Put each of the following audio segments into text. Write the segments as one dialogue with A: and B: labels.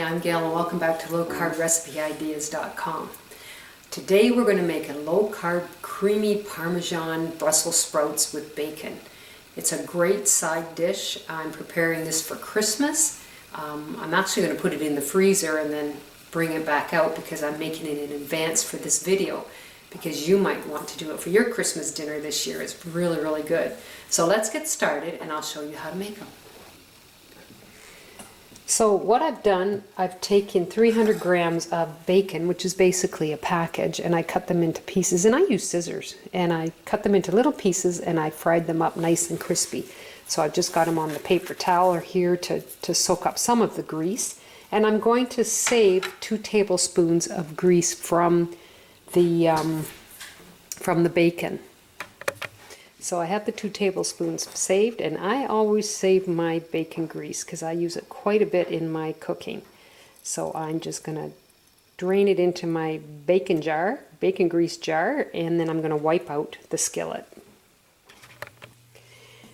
A: I'm Gail and welcome back to lowcarbrecipe.ideas.com. Today we're going to make a low-carb creamy Parmesan Brussels sprouts with bacon. It's a great side dish. I'm preparing this for Christmas. I'm actually going to put it in the freezer and then bring it back out because I'm making it in advance for this video, because you might want to do it for your Christmas dinner this year. It's really, really good. So let's get started and I'll show you how to make them. So what I've done, I've taken 300 grams of bacon, which is basically a package, and I cut them into pieces, and I use scissors, and I cut them into little pieces and I fried them up nice and crispy. So I've just got them on the paper towel here to soak up some of the grease, and I'm going to save 2 tablespoons of grease from the bacon. So I have the 2 tablespoons saved, and I always save my bacon grease because I use it quite a bit in my cooking. So I'm just going to drain it into my bacon grease jar, and then I'm going to wipe out the skillet.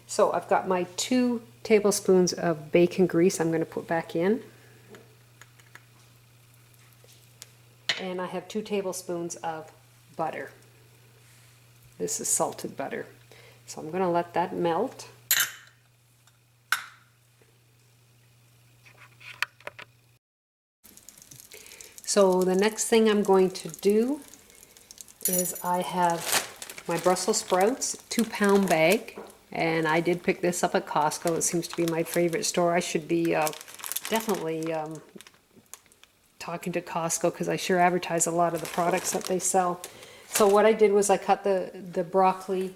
A: So I've got my 2 tablespoons of bacon grease I'm going to put back in. And I have 2 tablespoons of butter. This is salted butter. So I'm going to let that melt. So the next thing I'm going to do is I have my Brussels sprouts, 2-pound bag, and I did pick this up at Costco. It seems to be my favorite store. I should be definitely talking to Costco because I sure advertise a lot of the products that they sell. So what I did was I cut the broccoli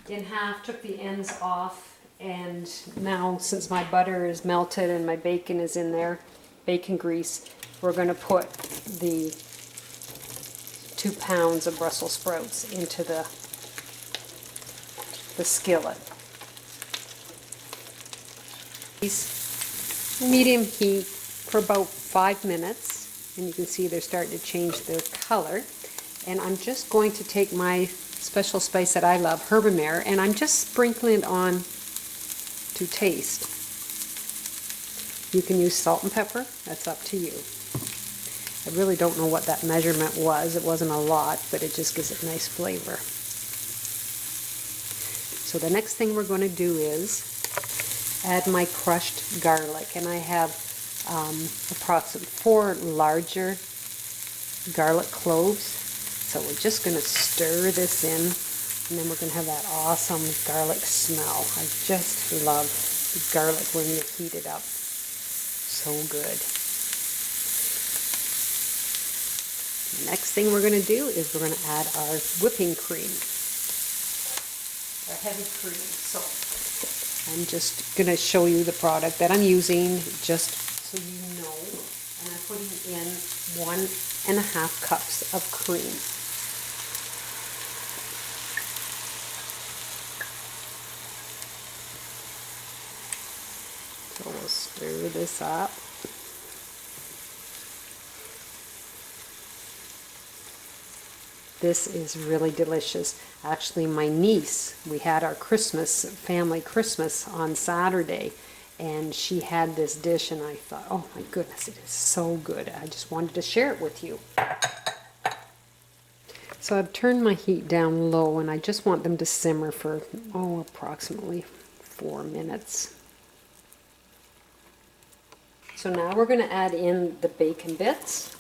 A: in half, took the ends off, and now since my butter is melted and my bacon is in there, bacon grease, we're going to put the 2 pounds of Brussels sprouts into the skillet. Medium heat for about 5 minutes, and you can see they're starting to change their color. And I'm just going to take my special spice that I love, Herbamare, and I'm just sprinkling it on to taste. You can use salt and pepper, that's up to you. I really don't know what that measurement was. It wasn't a lot, but it just gives it nice flavor. So the next thing we're going to do is add my crushed garlic, and I have approximately 4 larger garlic cloves. So we're just going to stir this in, and then we're going to have that awesome garlic smell. I just love the garlic when you heat it up. So good. The next thing we're going to do is we're going to add our whipping cream, our heavy cream. So I'm just going to show you the product that I'm using just so you know. And I'm putting in 1.5 cups of cream. So we'll stir this up. This is really delicious. Actually, my niece, we had our family Christmas on Saturday, and she had this dish, and I thought, oh my goodness, it is so good. I just wanted to share it with you. So I've turned my heat down low, and I just want them to simmer for, approximately 4 minutes. So now we're going to add in the bacon bits.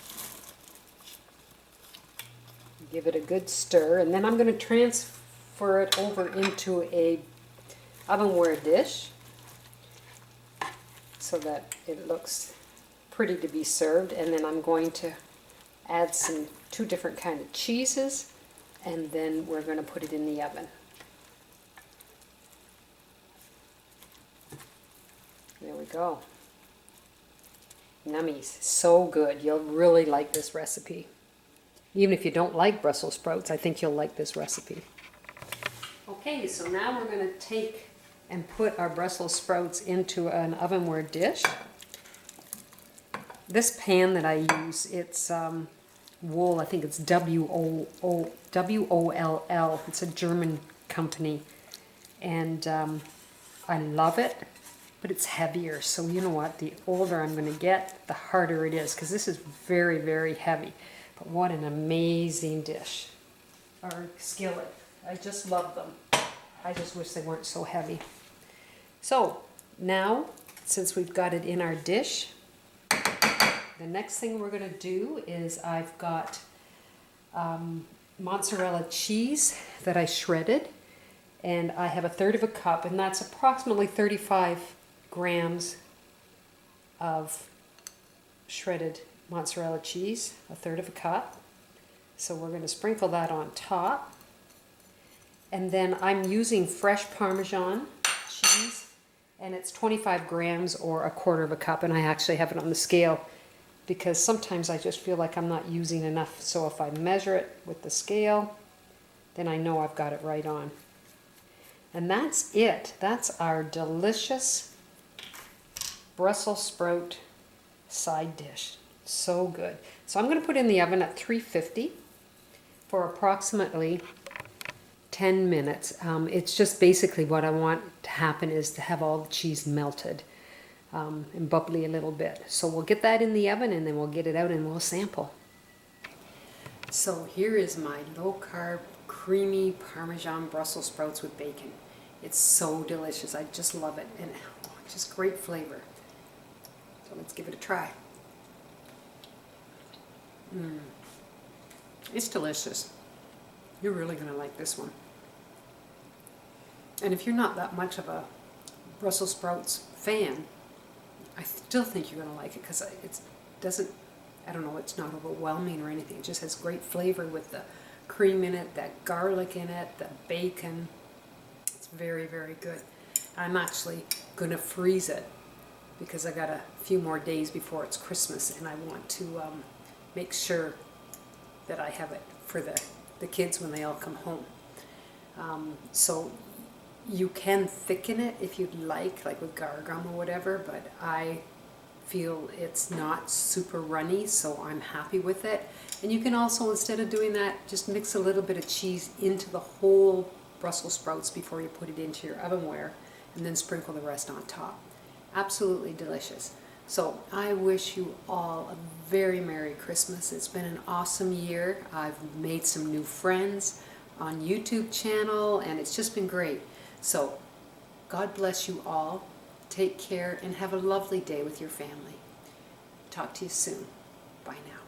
A: Give it a good stir, and then I'm going to transfer it over into a ovenware dish so that it looks pretty to be served. And then I'm going to add 2 different kind of cheeses, and then we're going to put it in the oven. There we go. Nummies. So good. You'll really like this recipe. Even if you don't like Brussels sprouts, I think you'll like this recipe. Okay, so now we're going to take and put our Brussels sprouts into an ovenware dish. This pan that I use, it's wool. I think it's W-O-L-L. It's a German company, and I love it. but it's heavier. So you know what? The older I'm going to get, the harder it is, because this is very, very heavy. But what an amazing dish. Or skillet. I just love them. I just wish they weren't so heavy. So now, since we've got it in our dish, the next thing we're going to do is I've got mozzarella cheese that I shredded, and I have 1/3 cup, and that's approximately 35 grams of shredded mozzarella cheese, 1/3 cup. So we're going to sprinkle that on top. And then I'm using fresh Parmesan cheese, and it's 25 grams or 1/4 cup, and I actually have it on the scale because sometimes I just feel like I'm not using enough. So if I measure it with the scale, then I know I've got it right on. And that's it. That's our delicious Brussels sprout side dish. So good. So I'm going to put it in the oven at 350 for approximately 10 minutes. It's just basically what I want to happen is to have all the cheese melted and bubbly a little bit. So we'll get that in the oven and then we'll get it out and we'll sample. So here is my low-carb, creamy Parmesan Brussels sprouts with bacon. It's so delicious. I just love it, and just great flavor. So let's give it a try. It's delicious. You're really going to like this one. And if you're not that much of a Brussels sprouts fan, I still think you're going to like it because it doesn't, I don't know, it's not overwhelming or anything. It just has great flavor with the cream in it, that garlic in it, the bacon. It's very, very good. I'm actually going to freeze it because I got a few more days before it's Christmas, and I want to make sure that I have it for the kids when they all come home. So you can thicken it if you'd like with gargum or whatever, but I feel it's not super runny, so I'm happy with it. And you can also, instead of doing that, just mix a little bit of cheese into the whole Brussels sprouts before you put it into your ovenware, and then sprinkle the rest on top. Absolutely delicious. So I wish you all a very Merry Christmas. It's been an awesome year. I've made some new friends on YouTube channel, and it's just been great. So God bless you all. Take care and have a lovely day with your family. Talk to you soon. Bye now.